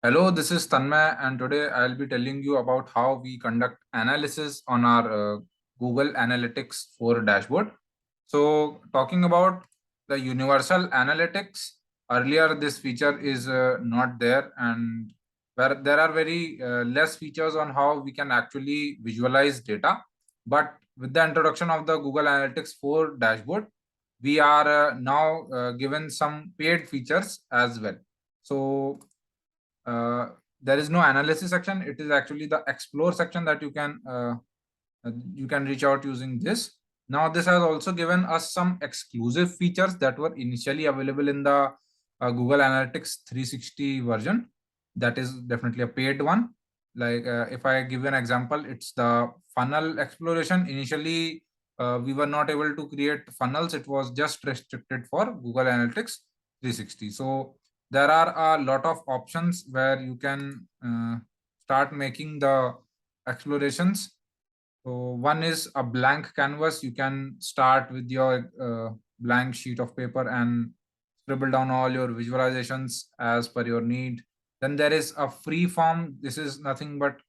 Hello, this is Tanmay, and today I'll be telling you about how we conduct analysis on our Google Analytics 4 dashboard. So, talking about the universal analytics, earlier this feature is not there, and where there are very less features on how we can actually visualize data. But with the introduction of the Google Analytics 4 dashboard, we are now given some paid features as well. So, uh, there is no analysis section. It is actually the explore section that you can reach out using this. Now this has also given us some exclusive features that were initially available in the Google Analytics 360 version. That is definitely a paid one. Like if I give you an example, it's the funnel exploration. Initially we were not able to create funnels. It was just restricted for Google Analytics 360. So there are a lot of options where you can start making the explorations. So one is a blank canvas. You can start with your blank sheet of paper and scribble down all your visualizations as per your need. Then there is a free form. This is nothing but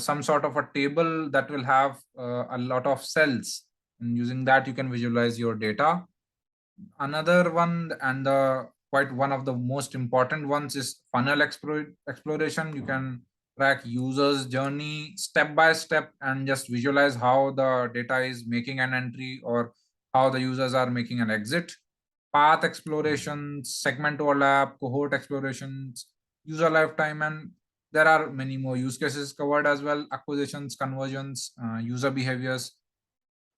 some sort of a table that will have a lot of cells, and using that you can visualize your data. Another one, and the quite one of the most important ones, is funnel exploration. You can track users journey step by step and just visualize how the data is making an entry or how the users are making an exit. Path exploration, segment overlap, cohort explorations, user lifetime, and there are many more use cases covered as well: acquisitions, conversions, user behaviors.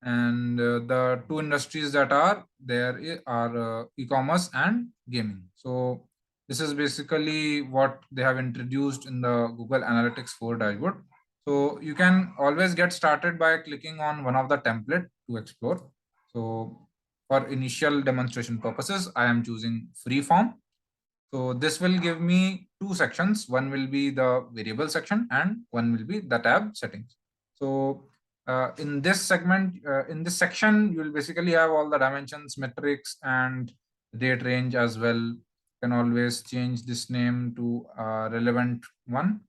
And the two industries that are there are e-commerce and gaming. So this is basically what they have introduced in the Google Analytics 4 dashboard. So you can always get started by clicking on one of the template to explore. So for initial demonstration purposes, I am choosing freeform. So this will give me two sections. One will be the variable section and one will be the tab settings. So in this segment, in this section, you will basically have all the dimensions, metrics, and date range as well. You can always change this name to a relevant one.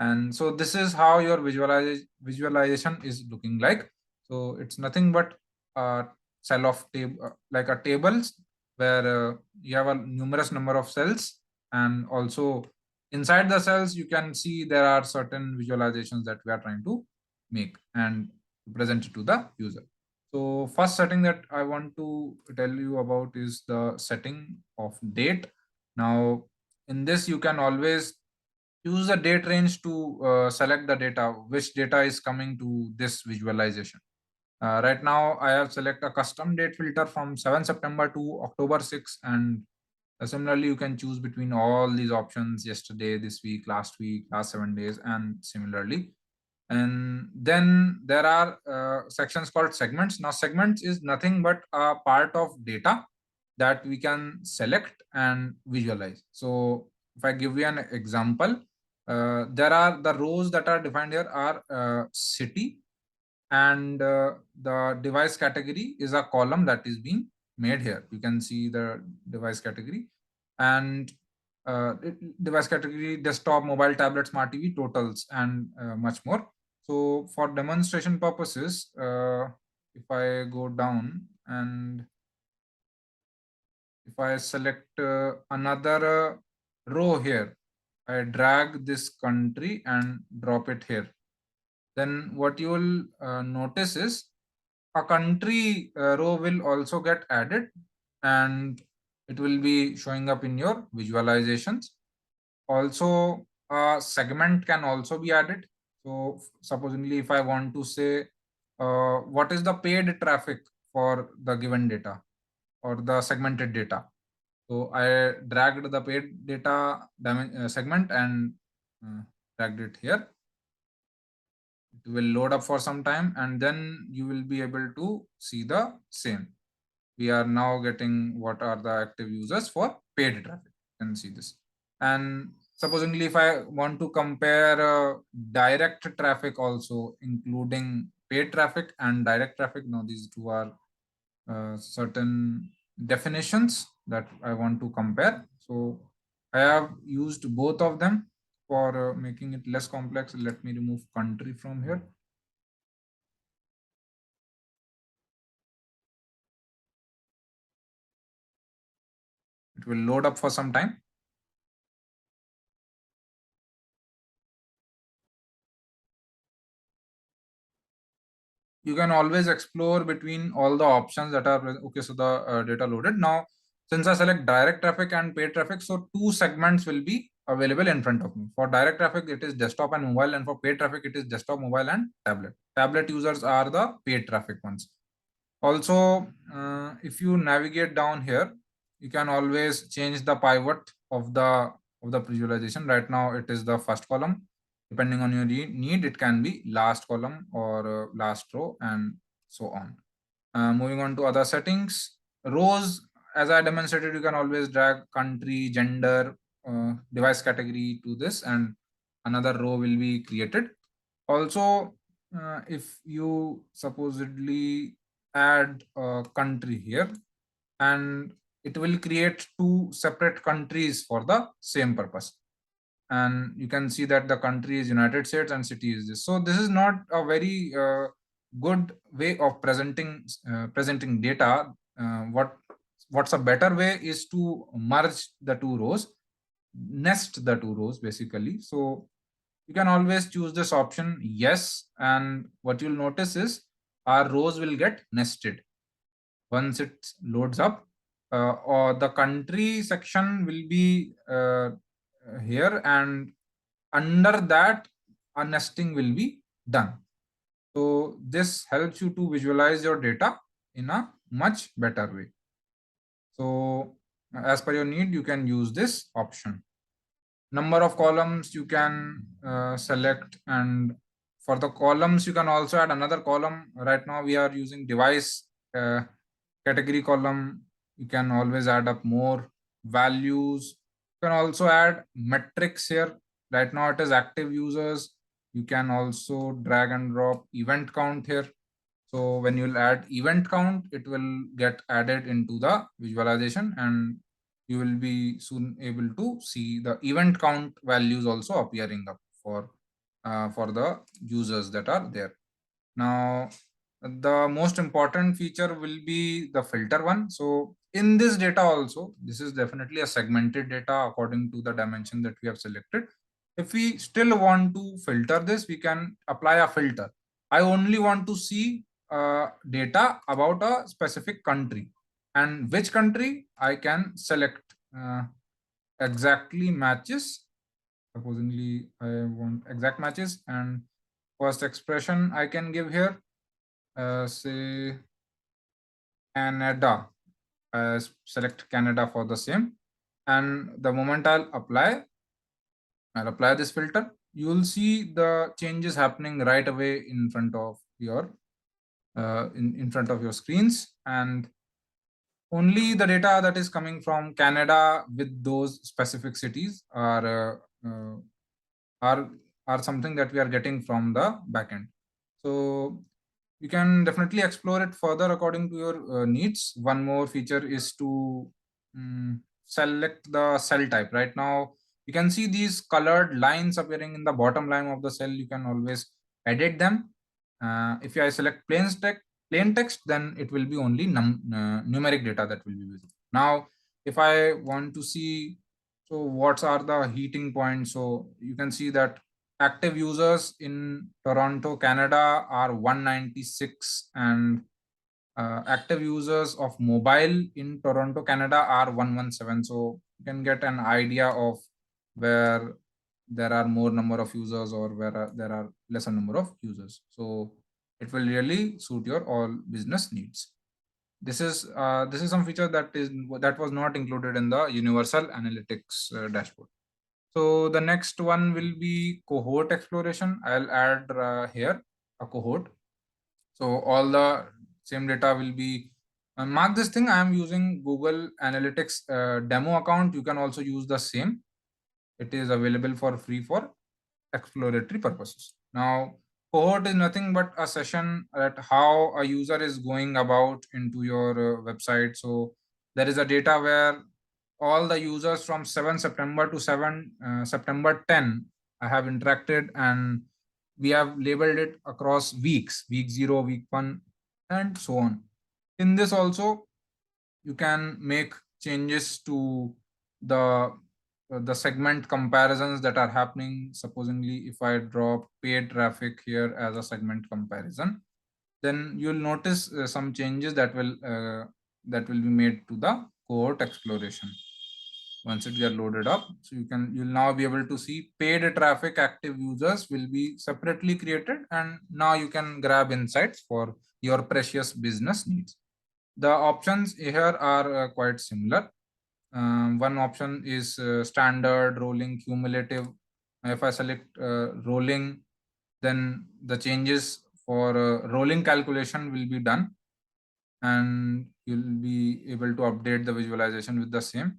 And so this is how your visualization is looking like. So it's nothing but a cell of table, like a tables where you have a numerous number of cells, and also inside the cells you can see there are certain visualizations that we are trying to make and present it to the user. So first setting that I want to tell you about is the setting of date. Now in this you can always use the date range to select the data, which data is coming to this visualization. Right now, I have selected a custom date filter from 7 September to October 6, and similarly, you can choose between all these options: yesterday, this week, last 7 days, and similarly. And then there are sections called segments. Now, segments is nothing but a part of data that we can select and visualize. So, if I give you an example, there are the rows that are defined here are city, and the device category is a column that is being made here. You can see the device category, and device category: desktop, mobile, tablet, smart TV, totals, and much more. So for demonstration purposes, if I go down and if I select another row here, I drag this country and drop it here, then what you will notice is a country row will also get added, and it will be showing up in your visualizations. Also, a segment can also be added. So supposedly if I want to say what is the paid traffic for the given data or the segmented data, so I dragged the paid data segment and dragged it here. It will load up for some time, and then you will be able to see the same. We are now getting what are the active users for paid traffic. You can see this. And supposedly if I want to compare direct traffic also, including paid traffic and direct traffic, now these two are certain definitions that I want to compare. So I have used both of them. for making it less complex, let me remove country from here. It will load up for some time. You can always explore between all the options that are okay. So the data loaded. Now, since I select direct traffic and paid traffic, so two segments will be available in front of me. For direct traffic, it is desktop and mobile, and for paid traffic, it is desktop, mobile, and tablet. Tablet users are the paid traffic ones. Also, if you navigate down here, you can always change the pivot of the visualization. Right now, it is the first column. Depending on your need, it can be last column or last row, and so on. Moving on to other settings, rows. As I demonstrated, you can always drag country, gender, device category to this, and another row will be created. Also, if you supposedly add a country here, and it will create two separate countries for the same purpose. And you can see that the country is United States and city is this. So this is not a very good way of presenting data. What's a better way is to merge the two rows, nest the two rows basically. So you can always choose this option, yes, and what you'll notice is our rows will get nested once it loads up. Or the country section will be here, and under that a nesting will be done. So this helps you to visualize your data in a much better way. So as per your need, you can use this option. Number of columns you can select, and for the columns you can also add another column. Right now we are using device category column. You can always add up more values. You can also add metrics here. Right now it is active users. You can also drag and drop event count here. So when you'll add event count, it will get added into the visualization, and you will be soon able to see the event count values also appearing up for the users that are there. Now, the most important feature will be the filter one. So in this data also, this is definitely a segmented data according to the dimension that we have selected. If we still want to filter this, we can apply a filter. I only want to see data about a specific country, and which country I can select exactly matches. Supposedly I want exact matches, and first expression I can give here, say Canada. Select Canada for the same, and the moment I'll apply this filter, you will see the changes happening right away in front of your in front of your screens. And only the data that is coming from Canada with those specific cities are are something that we are getting from the backend. So you can definitely explore it further according to your needs. One more feature is to select the cell type. Right now you can see these colored lines appearing in the bottom line of the cell. You can always edit them. If I select plain text, then it will be only numeric data that will be visible. Now if I want to see, so what are the heating points, so you can see that active users in Toronto, Canada are 196, and active users of mobile in Toronto, Canada are 117. So you can get an idea of where there are more number of users or where there are lesser number of users. So it will really suit your all business needs. This is some feature that was not included in the universal analytics dashboard. So the next one will be cohort exploration. I'll add here a cohort. So all the same data will be mark this thing. I am using Google Analytics demo account. You can also use the same. It is available for free for exploratory purposes. Now, cohort is nothing but a session at how a user is going about into your website. So there is a data where all the users from 7 September to 7 September 10 I have interacted, and we have labeled it across weeks, week 0, week 1, and so on. In this also, you can make changes to the segment comparisons that are happening. Supposingly, if I drop paid traffic here as a segment comparison, then you'll notice some changes that will be made to the cohort exploration once it get loaded up. So you'll now be able to see paid traffic active users will be separately created, and now you can grab insights for your precious business needs. The options here are quite similar. One option is standard, rolling, cumulative. If I select rolling, then the changes for rolling calculation will be done, and you'll be able to update the visualization with the same.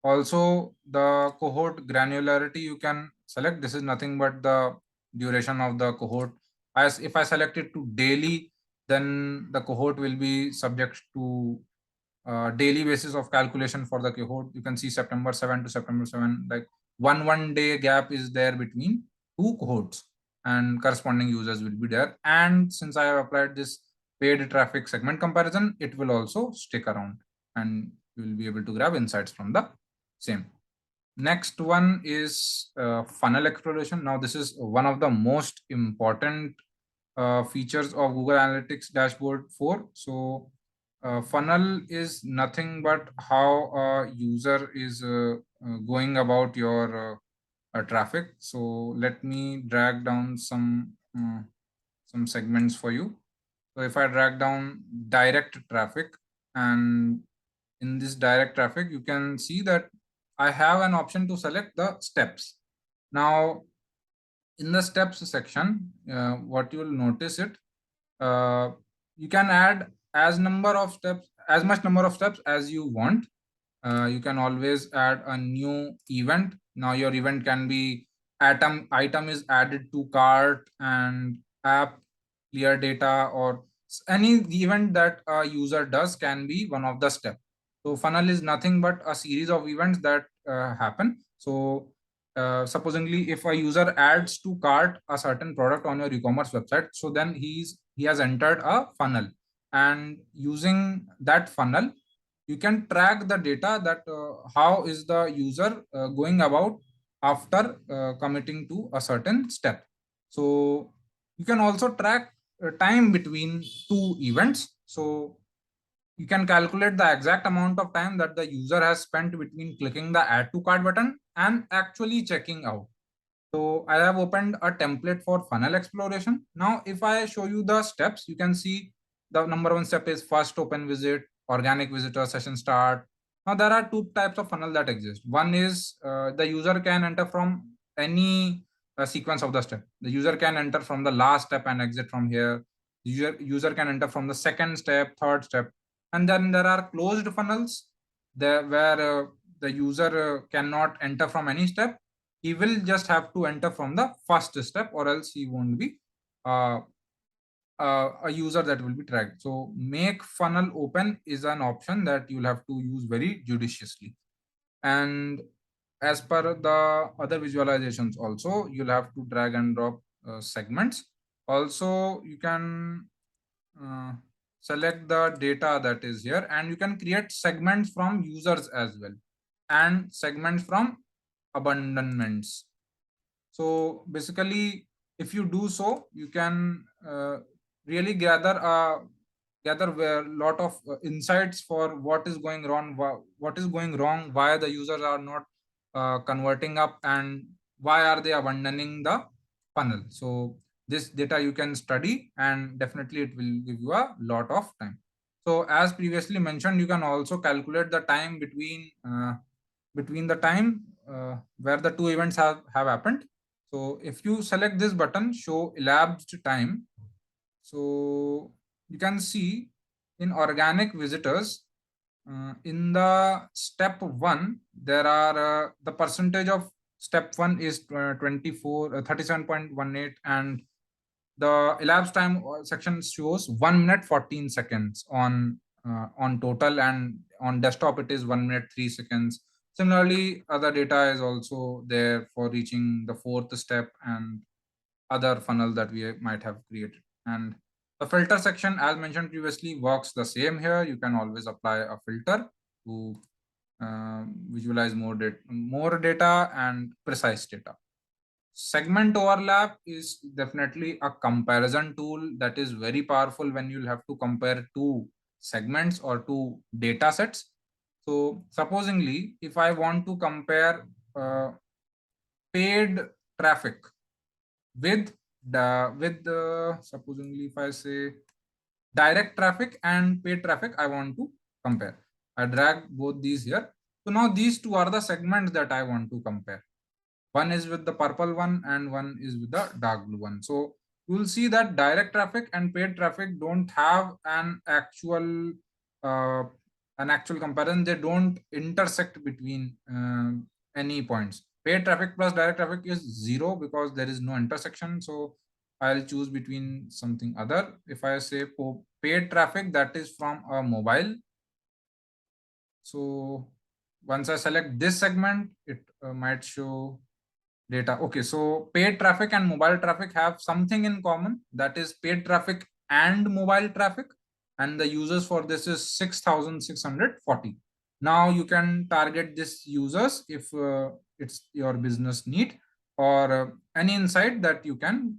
Also, the cohort granularity you can select. This is nothing but the duration of the cohort. As if I select it to daily, then the cohort will be subject to daily basis of calculation for the cohort. You can see September 7 to September 7, like one day gap is there between two cohorts, and corresponding users will be there. And since I have applied this paid traffic segment comparison, it will also stick around, and you will be able to grab insights from the same. Next one is funnel exploration. Now, this is one of the most important features of Google Analytics dashboard 4. So, funnel is nothing but how a user is going about your traffic. So, let me drag down some segments for you. So, if I drag down direct traffic, and in this direct traffic, you can see that I have an option to select the steps. Now, in the steps section, what you will notice it, you can add as much number of steps as you want. You can always add a new event. Now your event can be item is added to cart, and app clear data, or any event that a user does can be one of the steps. So funnel is nothing but a series of events that happen. So supposingly, if a user adds to cart a certain product on your e-commerce website, so then he has entered a funnel, and using that funnel, you can track the data that how is the user going about after committing to a certain step. So you can also track time between two events. So you can calculate the exact amount of time that the user has spent between clicking the add to cart button and actually checking out. So I have opened a template for funnel exploration. Now, if I show you the steps, you can see the number one step is first open visit, organic visitor, session start. Now, there are two types of funnel that exist. One is the user can enter from any sequence of the step. The user can enter from the last step and exit from here. The user can enter from the second step, third step. And then there are closed funnels there where the user cannot enter from any step. He will just have to enter from the first step, or else he won't be a user that will be tracked. So make funnel open is an option that you'll have to use very judiciously. And as per the other visualizations also, you'll have to drag and drop segments. Also, you can select the data that is here, and you can create segments from users as well, and segments from abandonments. So basically, if you do so, you can really gather a lot of insights for what is going wrong, why the users are not converting up, and why are they abandoning the funnel. So this data you can study, and definitely it will give you a lot of time. So as previously mentioned, you can also calculate the time between the time where the two events have happened. So if you select this button, show elapsed time, so you can see in organic visitors, in the step 1, there are the percentage of step 1 is 37.18, and the elapsed time section shows 1 minute 14 seconds on total, and on desktop it is 1 minute 3 seconds. Similarly, other data is also there for reaching the fourth step and other funnel that we might have created. And the filter section, as mentioned previously, works the same here. You can always apply a filter to visualize more data and precise data. Segment overlap is definitely a comparison tool that is very powerful when you'll have to compare two segments or two data sets. So supposingly, if I want to compare paid traffic with the supposingly if I say direct traffic and paid traffic, I want to compare. I drag both these here. So now these two are the segments that I want to compare. One is with the purple one and one is with the dark blue one. So you will see that direct traffic and paid traffic don't have uh, an actual comparison. They don't intersect between any points. Paid traffic plus direct traffic is 0 because there is no intersection. So I'll choose between something other. If I say paid traffic, that is from a mobile. So once I select this segment, it might show data. Okay, so paid traffic and mobile traffic have something in common, that is paid traffic and mobile traffic, and the users for this is 6,640. Now you can target this users if it's your business need or any insight that you can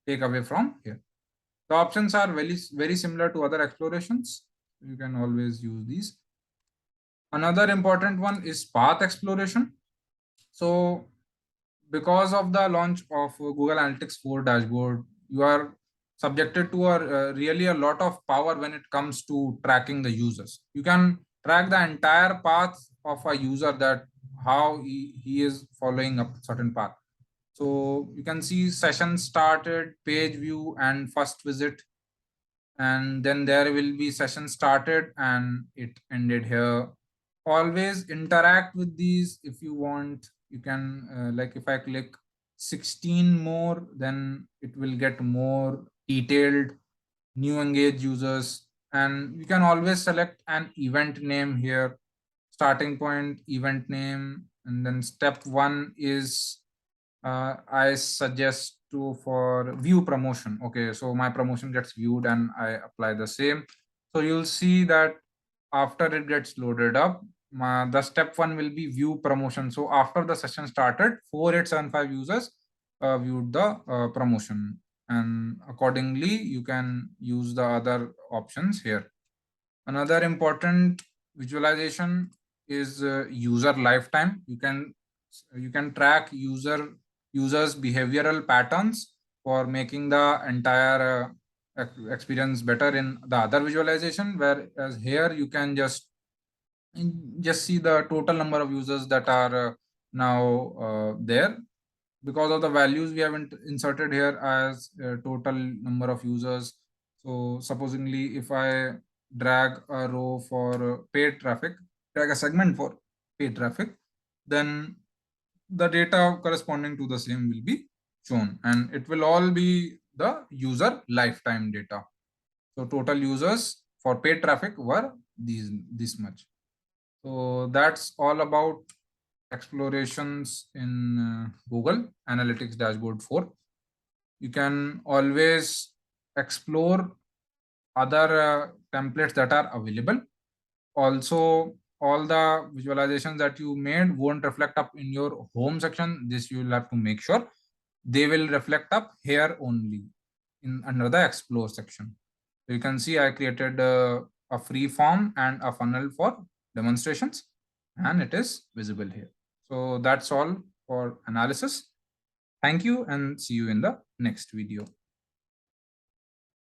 take away from here. The options are very similar to other explorations. You can always use these. Another important one is path exploration. So because of the launch of Google Analytics 4 dashboard, you are subjected to really a lot of power when it comes to tracking the users. You can track the entire path of a user, that how he is following a certain path. So you can see session started, page view, and first visit. And then there will be session started and it ended here. Always interact with these if you want. You can like if I click 16 more, then it will get more detailed new engaged users. And you can always select an event name here, starting point, event name. And then step 1 is I suggest to for view promotion. Okay, so my promotion gets viewed and I apply the same. So you'll see that after it gets loaded up, the step 1 will be view promotion. So after the session started, 4875 users viewed the promotion, and accordingly you can use the other options here. Another important visualization is user lifetime. You can track users behavioral patterns for making the entire experience better in the other visualization, whereas here you can just see the total number of users that are now there because of the values we have inserted here as total number of users. So supposingly if I drag a row for paid traffic, drag a segment for paid traffic, then the data corresponding to the same will be shown, and it will all be the user lifetime data. So total users for paid traffic were this much. So that's all about explorations in Google Analytics Dashboard 4. You can always explore other templates that are available. Also, all the visualizations that you made won't reflect up in your home section. This you will have to make sure they will reflect up here only in under the explore section. So you can see I created a free form and a funnel for demonstrations, and it is visible here. So that's all for analysis. Thank you and see you in the next video.